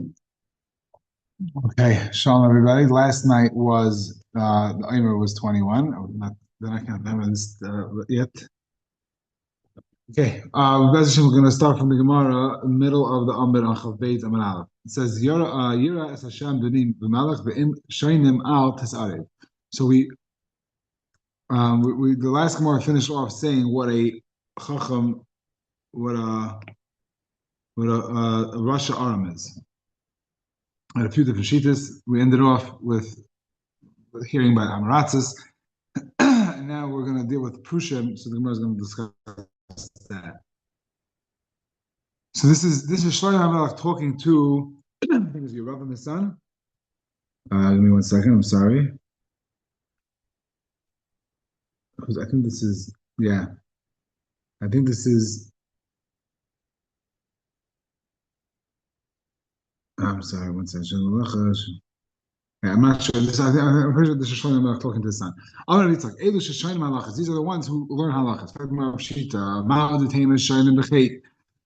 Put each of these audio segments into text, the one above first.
Okay, shalom everybody. Last night was the Omer was 21. Not then I can't remember this yet. Okay, we're going to start from the Gemara, middle of the Amr on Chav Beit Amar Aleph. It says Yira es Hashem b'nim b'malach v'im shaynim al tesarev. So we the last Gemara finished off saying what a chacham, what a Rasha Aram is. And a few different shitas. We ended off with hearing by Amaratzis. And now we're going to deal with Prushim, so the Gemara is going to discuss that. So this is Shlomo HaMelech talking to I think it's your Rav and his son. Give me 1 second. I'm sorry, because I think this is I think this is. I'm sorry. 1 second. Yeah, I'm not sure. I'm pretty sure this is Shlomo HaMelech talking to his son. These are the ones who learn halachas.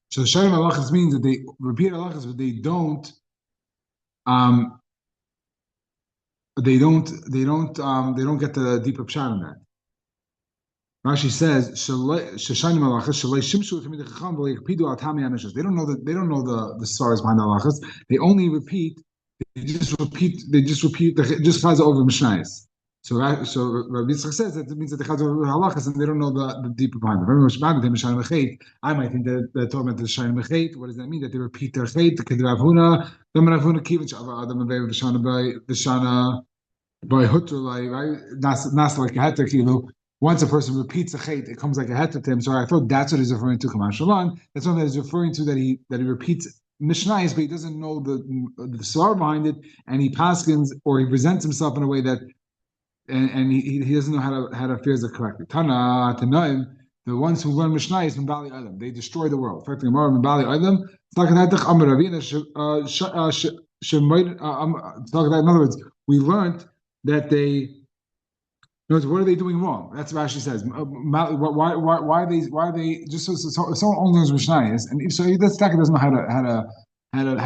So Shayim halachas means that they repeat halachas, but um, they don't get the deeper pshat in that. Rashi says, "Sheshayim halachas shalei shimshu tamid chacham v'leikpidu al tami hamishas." They don't know the stars behind the halachas. They only repeat. They just repeat. They just chaz over mishnayos. So Rabbi Yitzchak says that it means that they chaz over halachas and they don't know the deeper behind it. I might think that they're talking about the shayim mechet. What does that mean? That they repeat their chet. Rav Huna, Rav Huna kivin shava adam avei v'shana by hutter right? Nas like a heter kilu. Once a person repeats a chet, it comes like a heter to him. So I thought that's what he's referring to. Kamash Shalan. That's what he's referring to, that he repeats Mishnayos, but he doesn't know the svar behind it, and he paskins or he presents himself in a way that, and he doesn't know how to phrase it correctly. Tana Tanoim, the ones who learn Mishnayos from Bali Adam, they destroy the world. In Bali Adam, in other words, we learned that they. What are they doing wrong? That's what Rashi says. Why are they just so someone only knows Mishnayos, and if so, that's doesn't know how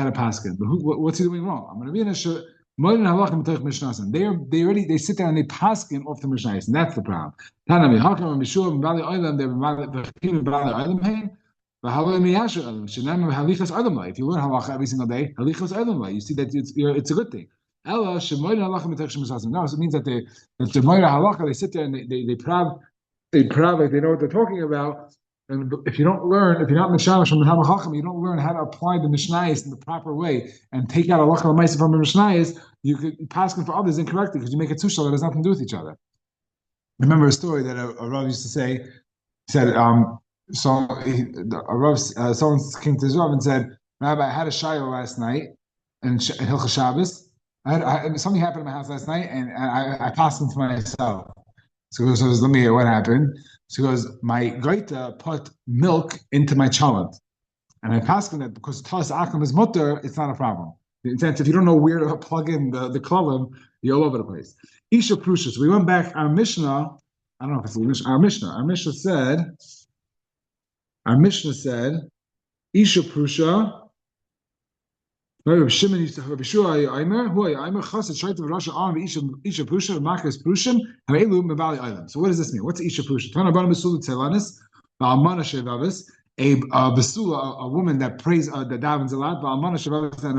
to pass it. But what's he doing wrong? I'm going to be in a modern halachim t'oich mishnayos. They sit there and they paskin off the mishnayos, and that's the problem. Tanami hakam and mishur and bali oilam they're bali oilam hein. If you learn halacha every single day, you see that it's a good thing. No, so it means that the Moira halacha, they sit there and they proud like they know what they're talking about. And if you're not mishamash from the Hamachacham, you don't learn how to apply the Mishnayos in the proper way and take out halacha l'maisa from the Mishnayos, you could pass them for others incorrectly because you make a tushal that has nothing to do with each other. I remember a story that a Rav used to say. Said someone came to his Rav and said, Rabbi, I had a shayla last night and Hilchah Shabbos. Something happened in my house last night, and I passed them to myself. So he goes, let me hear what happened. So he goes, my goita put milk into my chalad. And I passed them that because tas akum is mutter, it's not a problem. In sense, if you don't know where to plug in the klalim, you're all over the place. Isha Prusha. So we went back, our Mishnah, I don't know if it's a Mishnah, our Mishnah said, Isha Prusha, Rabbi Shimon used to have Rabbi Shua Aimer, who Aimer Chassid Shaitav Rasha Arm Isha Prusha Makas Prushim Havelu Mabali Island. So what does this mean? What's Isha Prusha? Tana Bana Besula Tzelanis Ba'almana Shevavis, a Besula, a woman that prays that davens a lot, Ba'almana Shevavis, and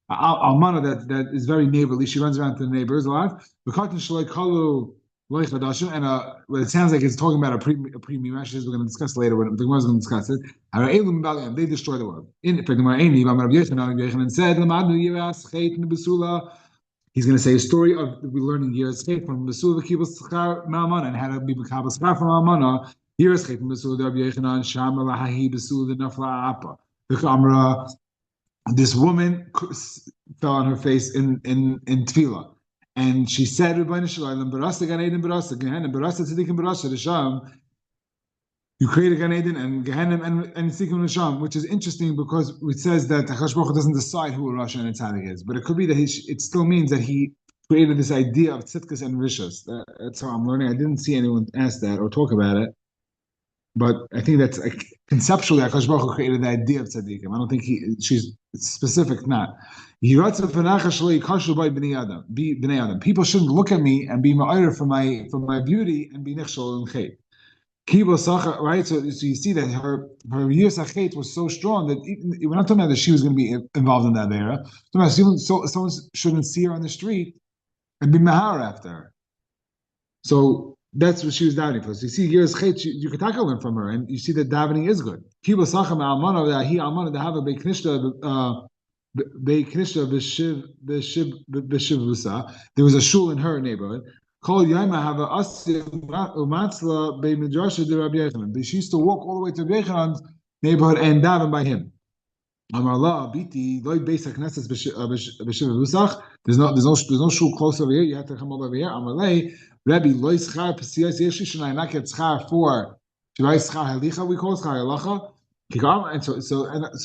Almana that is very neighborly. She runs around to the neighbors a lot. B'Katan Shalai Kalu Loich Hadashim, and well, it sounds like it's talking about a premium. Actually, we're going to discuss later when the Gemara is going to discuss it. They destroy the world. In fact, and said, he's going to say a story of we learning years from Besula Kibbutz Tzachar Ma'amana and how to be B'Kabbas Tzachar from Ma'amana. Years from Besula Rabbi Yechanan Shama Lahahi Besula Nafla Apa. The Kamra, this woman fell on her face in tefillah. And she said, you create a Gan Eden and Gehenim and Tzdikim Nisham, which is interesting because it says that Hakadosh Baruch Hu doesn't decide who a Rasha and a Tzaddik is, but it could be that it still means that he created this idea of Tzidkas and Rishas. That's how I'm learning. I didn't see anyone ask that or talk about it. But I think that's like, conceptually, Akash Baruch Hu created the idea of tzaddikim. I don't think she's specific, not. People shouldn't look at me and be ma'ir for my beauty and be nichshol and chet. Kibo Sacha, right? So you see that her years achet was so strong that we're not talking about that she was going to be involved in that era. Someone shouldn't see her on the street and be mahar after her. So that's what she was davening for. So you see, years chet, you can take a learn from her, and you see that davening is good. Kibo Sacha ma'almana that he almana to have a beknishta beknishta b'shivvusa. There was a shul in her neighborhood. Called Yaima have a asim umatzla be midrasha de Rabbi Yechanan. She used to walk all the way to Rabbi Yechanan's neighborhood and daven by him. Amar Allah biti loy beis haknesses b'shivvusach. There's no shul close over here. You have to come over here. Amar lei Rabbi loy schar p'siyas yeshi shenai not get schar for shenai schar halicha. We call schar halacha. And so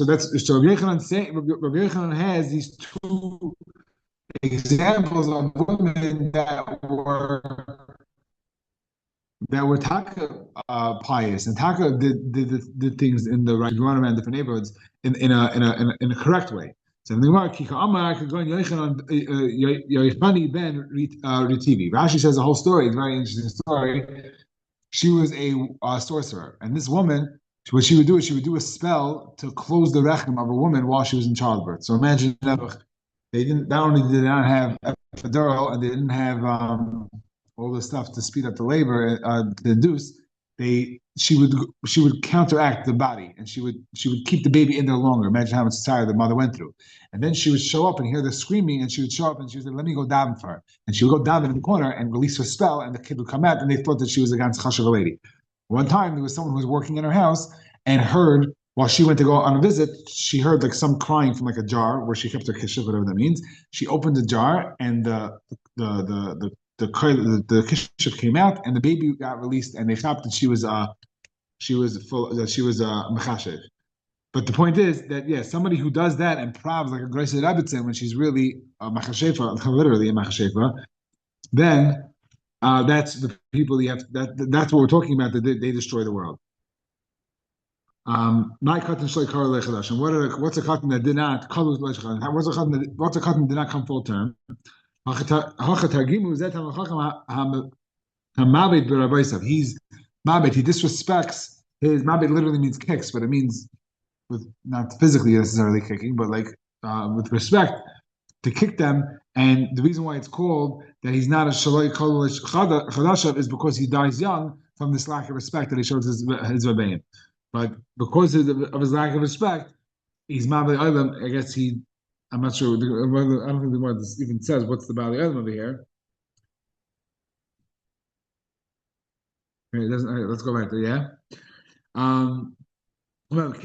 that's so Rabbi Yechanan saying Rabbi Yechanan has these two examples of women that were taka pious and taka did things in the right, run around different neighborhoods in a correct way. So in the Gemara, Kika Amar could go in Yochani ben Ritivi. Rashi says the whole story. It's a very interesting story. She was a sorcerer, and this woman, what she would do is she would do a spell to close the rechem of a woman while she was in childbirth. So imagine they didn't. Not only did they not have epidural, and they didn't have all the stuff to speed up the labor to induce. She would counteract the body, and she would keep the baby in there longer. Imagine how much sorrow the mother went through. And then she would show up and hear the screaming, and she would show up and she would say, "Let me go daven for her." And she would go down in the corner and release her spell, and the kid would come out, and they thought that she was a ganz chashuv lady. One time there was someone who was working in her house and heard while she went to go on a visit, she heard like some crying from like a jar where she kept her kishiv, whatever that means. She opened the jar and the kishiv came out and the baby got released and they thought that she was mechashev. But the point is that somebody who does that and pravs like a Grace Rabbitzin when she's really a machashefa, literally a machashefa, then that's the people you have. That's what we're talking about. That they destroy the world. My cotton shlei kar lechadash. And what's a cotton that did not? What's a cotton that did not come full term? He's mabed. He disrespects his mabed. Literally means kicks, but it means with not physically necessarily kicking, but like with respect to kick them. And the reason why it's called that he's not a shaloi kol chadashav is because he dies young from this lack of respect that he shows his rebbeim. But because of his lack of respect, he's mabed olam. I guess I'm not sure. I don't think the word even says what's the Bali Adam over here. It doesn't. Let's go back there. Yeah. Well, so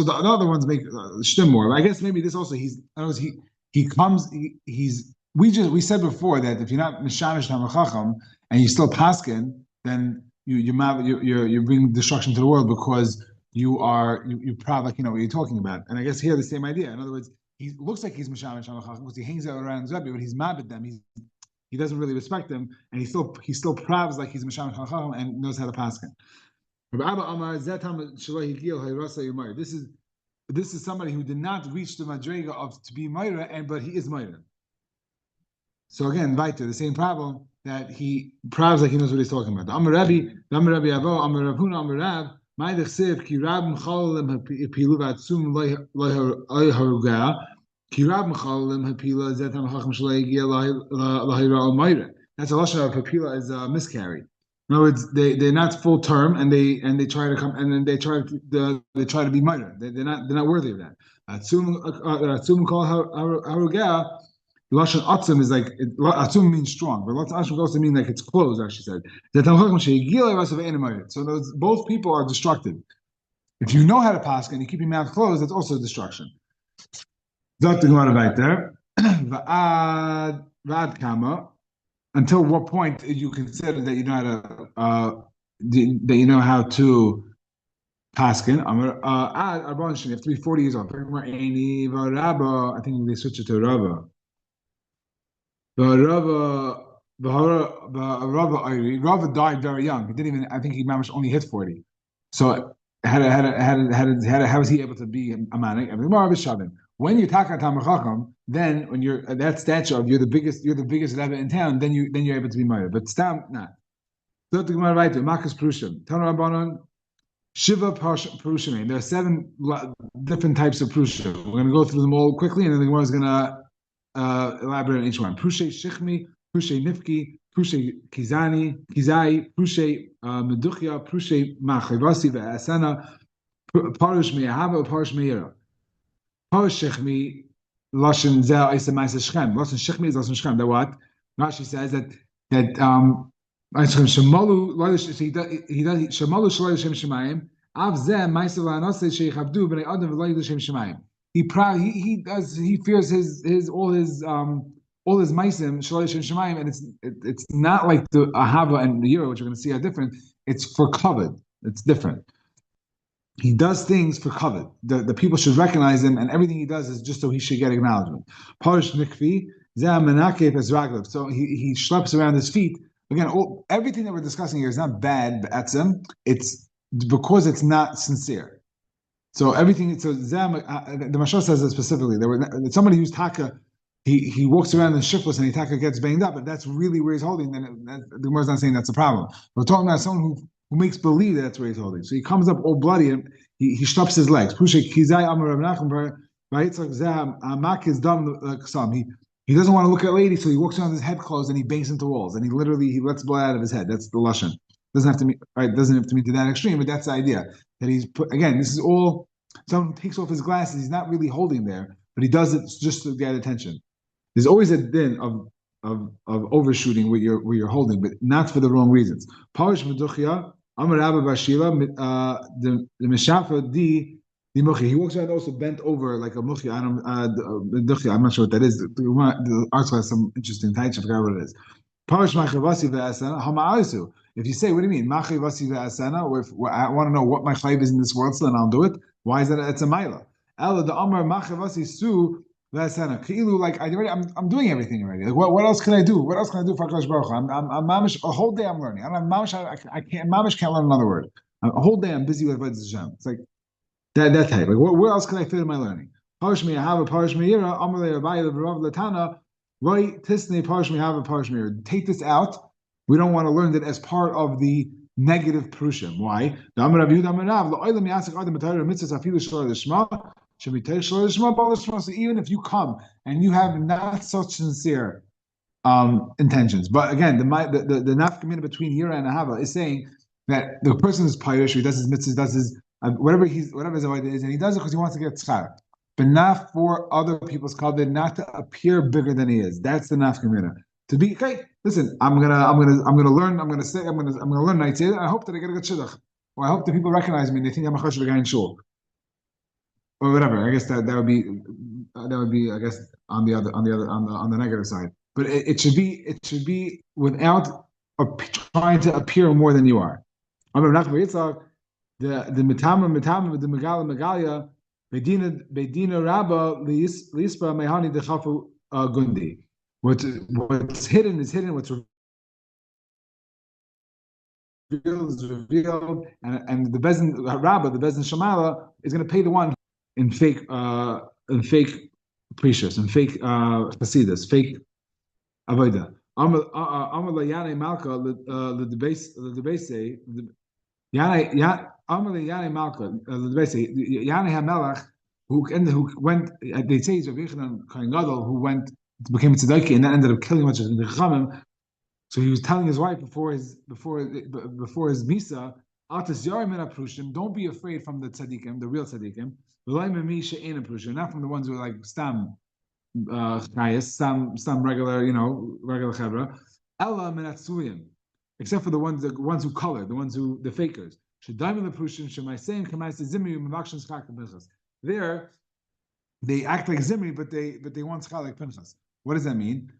the other ones make shtim more. I guess maybe this also he comes. We said before that if you're not mishamish tamachacham and you still paskin, then you bring destruction to the world because you proud like you know what you're talking about. And I guess here the same idea. In other words, he looks like he's mishamish tamachacham because he hangs out around Rebbe, but he's mad at them. He doesn't really respect them, and he still pravs like he's mishamish tamachacham and knows how to paskin. This is somebody who did not reach the madrega of to be Meira, but he is Meira. So again, weiter, the same problem that he pravs like he knows what he's talking about. Amar Rabbi Avo, Amar Rav Huna, Amar Rav, Ma'idach Siv, Ki Rab M'chalalim Hapilu V'atzum Loy Haruga, Ki Rab M'chalalim Hapila Zet HaMachachim Shalei Ygia Lahira Al Meira. That's a lashon of Hapila is a miscarry. In other words, they're not full term, and they try to come, and then they try to be minor. They're not worthy of that. Atzum call harugah. Lashon atzum is like atzum means strong, but atzum also means like it's closed. Actually said. So both people are destructive. If you know how to pass and you keep your mouth closed, that's also destruction. Dr. Gemara right there. Vad kama. Until what point you consider that you know how to paskin? You have to be 40 years old. I think they switch it to Rava. Rava died very young. He didn't even. I think he managed only hit 40. So how was he able to be a manik? I mean, when you're Taka Tamachacham, then when you're that stature of you're the biggest Rebbe in town, then you're able to be married. But Stam, nah. So the Gemara right, Makas Prushim, Tana Rabbanon, Shiva Prushim. There are seven different types of Prushim. We're going to go through them all quickly, and then the Gemara is going to elaborate on each one. Prushe Shichmi, Prushe Nifki, Prushe Kizai, Prushe Meduchya, Prushe Machivasi Ve'asana, Parush Me'ahava, Parush Me'ira. Parush Shichmi, Lashon Zeh Isa Ma'isa Shechem. Lashon Shichmi is Lashon Shechem. That what? Rashi says that Shemalu Shemalu Shem Shemayim. Av Zeh Ma'isa La'anase Sheichavdu B'nei Adam V'lo Shem Shemayim. He fears his all his meisim shalosh and shemayim, and it's not like the ahava and the yira, which we're going to see are different. It's for kavod. It's different. He does things for kavod. The people should recognize him, and everything he does is just so he should get acknowledgement. Parish nikfi zeh menakef es raglav. So he schleps around his feet. Again, everything that we're discussing here is not bad, but etzem. It's because it's not sincere. So everything. So the Mashal says it specifically. Somebody who's taka. He walks around in shiftless and he taka gets banged up, but that's really where he's holding. Then the Gemara is not saying that's a problem. We're talking about someone who makes believe that that's where he's holding. So he comes up all bloody and he straps his legs. He doesn't want to look at ladies, so he walks around with his head closed and he bangs into walls and he lets blood out of his head. That's the lashon. Doesn't have to meet to that extreme, but that's the idea that he's put. Again, this is all someone takes off his glasses. He's not really holding there, but he does it just to get attention. There's always a din of overshooting where you're holding, but not for the wrong reasons. Parish meduchya amar Abba Bashila the mishafa di muchi. He walks around also bent over like a muchi. Meduchya. I'm not sure what that is. The article has some interesting types. I forgot what it is. Parish machavasi ve'asana hama'alisu. If you say, what do you mean? Machavasi ve'asana, or if I want to know what my chayv is in this world, so then I'll do it. Why is that? It's a maila. Ella the amar machavasi su ve'asana. Ki'ilu, like I'm doing everything already. Like what else can I do? What else can I do for Hakadosh Baruch Hu? I'm mamish a whole day I'm learning. I can't learn another word. A whole day I'm busy with Avodas Hashem. It's like that type. Like where else can I fit in my learning? Parish me'ahava, parish me'ira, amar le'abayil v'rav l'tana. Right, tisnei parish me'ahava, parish me'ira. Take this out. We don't want to learn that as part of the negative prushim. Why? So even if you come and you have not such sincere intentions, but again, the nafkamina between yira and ahava is saying that the person is pirish, he does his mitzvahs, does his whatever his avodah is, and he does it because he wants to get tzchar, but not for other people's kavod, not to appear bigger than he is. That's the nafkamina. To be okay, listen. I'm gonna learn. I'm gonna learn nights. I hope that I get a good shidduch, or I hope that people recognize me and they think I'm a chashuv guy in shul, or whatever. I guess that would be I guess on the negative side. But it should be without trying to appear more than you are. I'm the mitama with the megalia bedina rabba lispa mehani dechafu gundi. What's hidden is hidden. What's revealed is revealed, and the bezin Rabbah, the bezin Shamala, is going to pay the one in fake precious, in fake chasidus, fake avoda. Amar Yana Malka the debase Yana Malka the debase Yana Hamelach who went. They say he's a Yochanan Kohen Gadol who went. Became a tzedakah and that ended up killing much of the Chachamim. So he was telling his wife before his misa, don't be afraid from the tzaddikim, the real tzaddikim. Not from the ones who are like stam some regular chevra. Ella menatzuyim, except for the ones who color, the fakers. There, they act like Zimri, but they want schal like Pinchas. What does that mean?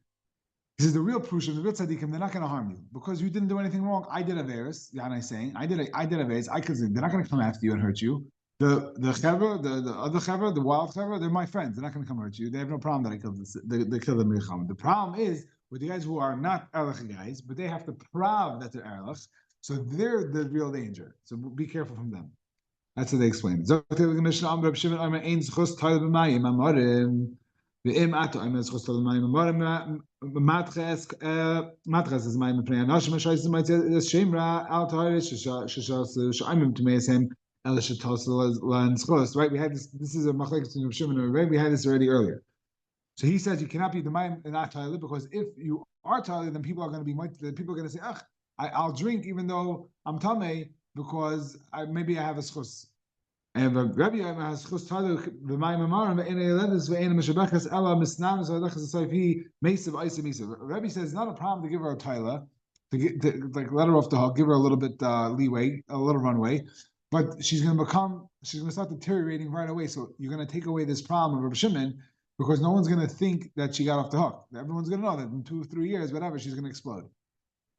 He says the real Prushim, the real tzaddikim, they're not going to harm you because you didn't do anything wrong. I did Averis, Yana is saying. I did Averis. They're not going to come after you and hurt you. The chevra, the other chevra, the wild chevra, they're my friends. They're not going to come hurt you. They have no problem that I killed they killed the milcham. The problem is with the guys who are not erlich guys, but they have to prove that they're erlich, so they're the real danger. So be careful from them. That's what they explain. ואם עטו, אם יש חוסר למים אמורים, מתחס is מים מפני אנשים, שייס שם רע, אל תהרש, שעמים תמייסם, אלה שתוסל לנסחוס, right? We had this is a machlekes in Shimon and Rebbe, we had this already earlier. So he says you cannot be the mayim and not toilet, because if you are toilet, then people are going to be people are going to say, I'll drink even though I'm tamei because maybe I have a schus. And Rabbi has schus toilet the mayim amarim in a letters ve'ena mishabachas ella misnam zalachas asayfi meisiv isa meisiv. Rabbi says it's not a problem to give her a toilet, to like let her off the hook, give her a little bit leeway, a little runway. But she's going to start deteriorating right away. So you're going to take away this problem of Rabbi Shimon, because no one's going to think that she got off the hook. Everyone's going to know that in 2 or 3 years, whatever, she's going to explode.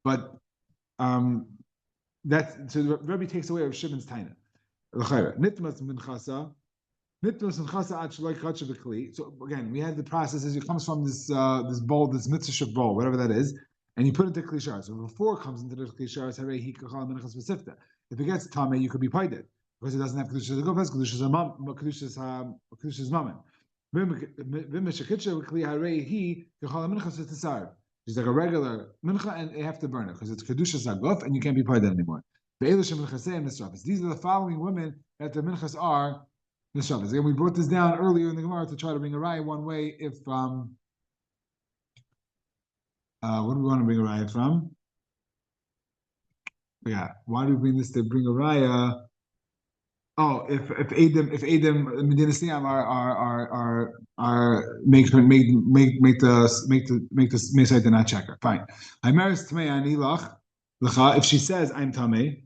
But so the Rebbe takes away Rabbi Shimon's taina. Nitmas minchasa, nitmas minchasa ad shaloi kacha v'kli. So again, we had the process as it comes from this bowl, this mitzvah bowl, whatever that is, and you put it into klishar. So before it comes into the klishar, harei hi kachal minchas v'sifta. If it gets tame, you could be paided because it doesn't have kedushas agufas, kedushas mammon. She's like a regular mincha, and you have to burn it because it's kedushas aguf, and you can't be paided anymore. These are the following women that the minchas are nishavas. Again, we brought this down earlier in the Gemara to try to bring a raya one way. If what do we want to bring a raya from? Yeah, why do we bring this to bring a raya? Oh, if Adam Medina Siyam are make the Mesite not checker. Fine. If she says I'm Tameh,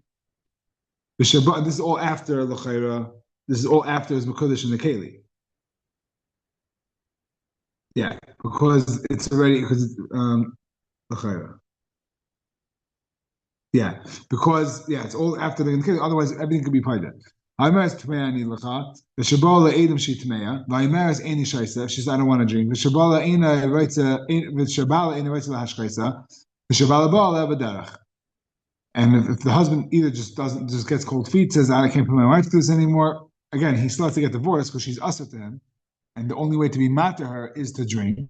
this is all after L'chaira. This is all after his Mekudesh and the Keli. Yeah, because it's L'chaira. Yeah, because it's all after the Keli. Otherwise, everything could be paid. Vaymeres tmeya ani lecha. V'shabala edom she tmeya. Vaymeres eni shaisa. She says I don't want to drink. V'shabala ena reitza. V'shabala ena reitza lahashkaisa. V'shabala ba'ala v'derech. And if the husband either just gets cold feet, says I can't put my wife through this anymore. Again, he still has to get divorced because she's usher to him, and the only way to be mad to her is to drink.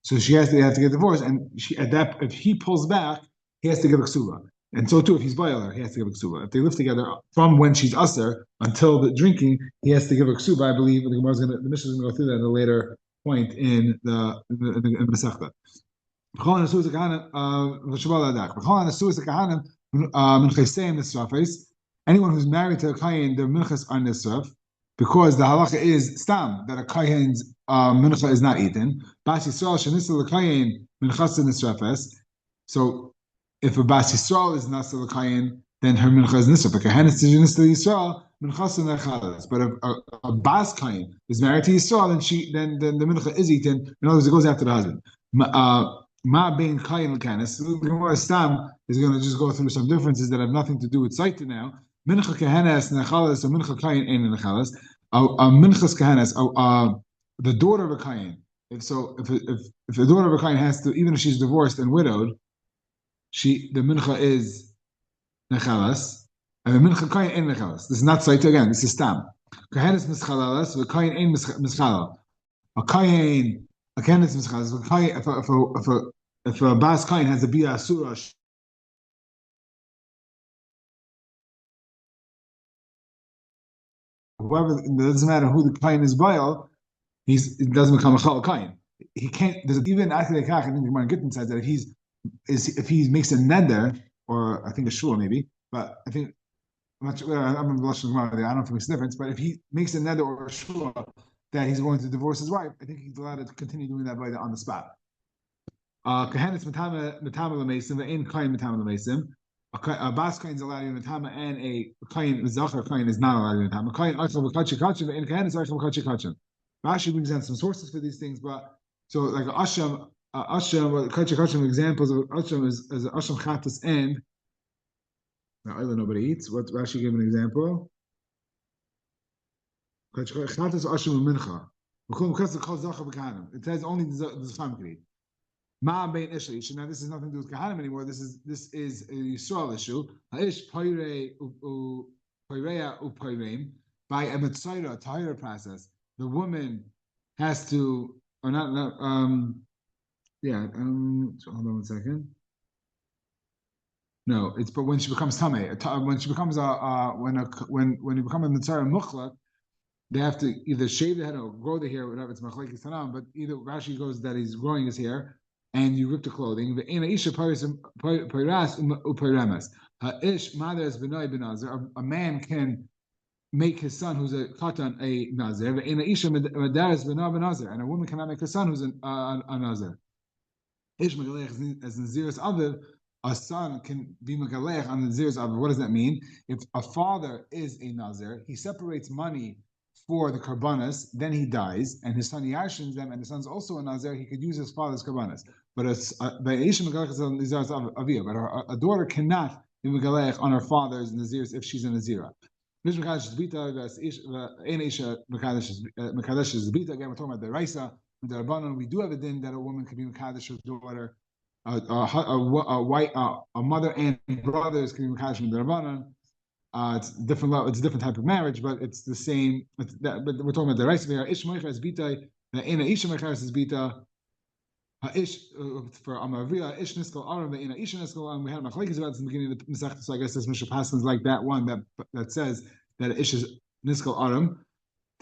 So they have to get divorced, and if he pulls back, he has to give a ksuba. And so too, if he's boiler, he has to give a ksuba. If they live together from when she's usher until the drinking, he has to give a ksuba. I believe the Mishnah is going to go through that at a later point in the Masechta. Anyone who's married to a kayin, their minchas are nisraf, because the halacha is stam that a kain's mincha is not eaten. Bas Yisrael shenisel kayin minchas nisrafes. So if a Bas Yisrael is Nasa L'Kayin, then her mincha is Nisra. But Kahanis Nisra Yisrael, minchas nechalas. But if a Bas Kayin is married to Yisrael, then the mincha is eaten. In other words, it goes after the husband. Ma bein Kayin L'Kanis. The Gemara Stam is going to just go through some differences that have nothing to do with Saita now. Mincha Kahanis nechalas, or mincha Kayin ein nechalas. Minchas Kahanis, the daughter of a Kayin. If the daughter of a Kayin has to, even if she's divorced and widowed, the mincha is nechalas, and the mincha kain ain't nechalas. This is not saita again. This is stam. Kain is mischalalas, the kain ain't mischalal. A kain is mischalalas. If a bas kain has a bia asura, whoever, it doesn't matter who the kain is bail, it doesn't become a chal kain. He can't. There's even after the kach. I think the Gemara Gittin says that if he makes a neder, or I think a shul maybe, but I think I'm not sure. I'm in the Lashon Gemara there. I don't know if it makes a difference, but if he makes a neder or a shul that he's going to divorce his wife, I think he's allowed to continue doing that right on the spot. Kahanis matama l'meisim, ve'in kain matama l'meisim. A bas kain is allowed to matama, and a kain zachar kain is not allowed to matama. Kain achal v'kachi kachin, ve'in kahanis achal v'kachi kachin. Rashi brings down some sources for these things, but so like Asham, Kachim examples of Asham is Asham Chatas and now nobody eats. What Rashi gave an example? Chatas Asham Mincha. It says only the Zacham can eat. Ma bein ish isha. Now this is nothing to do with kahanim anymore. This is a Yisrael issue. Ha'ish poirei poireya upoireim. By a mitzayra tahira process, the woman has to, or not yeah. So hold on 1 second. No, it's but when she becomes tamei, when she becomes when you become a mitzayra muchlat, they have to either shave the head or grow the hair, whatever. It's machlekes tanam, but either Rashi goes that he's growing his hair and you rip the clothing. The ena isha peiras upeiremes. Ish mother is benai benazir. A man can make his son who's a katan a nazir. The ena isha madaris benai benazir, and a woman cannot make her son who's a nazir. Ish megalech as naziris aviv. A son can be megalech on the naziris aviv. What does that mean? If a father is a nazir, he separates money for the karbanas, then he dies, and his son yarshins them, and the son's also a nazir. He could use his father's karbanas, but a daughter cannot be megalech on her father's nazirs if she's a nazira. Again, we're talking about the raisa. We do have a din that a woman can be mekadesh her daughter, a mother and brothers can be mekadesh with the rabbanon. It's different level. It's a different type of marriage, but it's the same. But we're talking about the rights here. Ish moichas bita, the ina isha moichas is bita. Ish for Amavia, ish niskal aram, the ina isha niskal aram. We had machlekes about this in the beginning of the Masechta, so I guess this Mishnah Paskin is like that one that says that ish is niskal aram,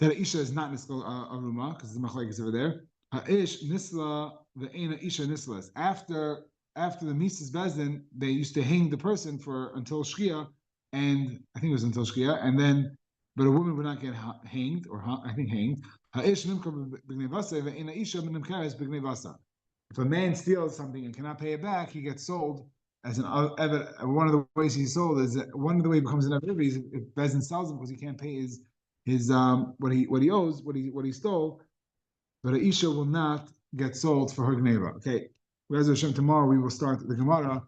that isha is not niskal aruma because the machlekes over there. Ish nisla, the ina isha nislas. After the Mises Bezdin, they used to hang the person until Shkia. And I think it was until Shkia, and then, but a woman would not get hanged, or I think hanged. If a man steals something and cannot pay it back, he gets sold as an one of the ways he's sold is one of the way he becomes an Aviv is if Bezin sells him because he can't pay his what he owes, what he stole. But a Isha will not get sold for her Gneva. Okay, Reza Hashem, tomorrow we will start the Gemara.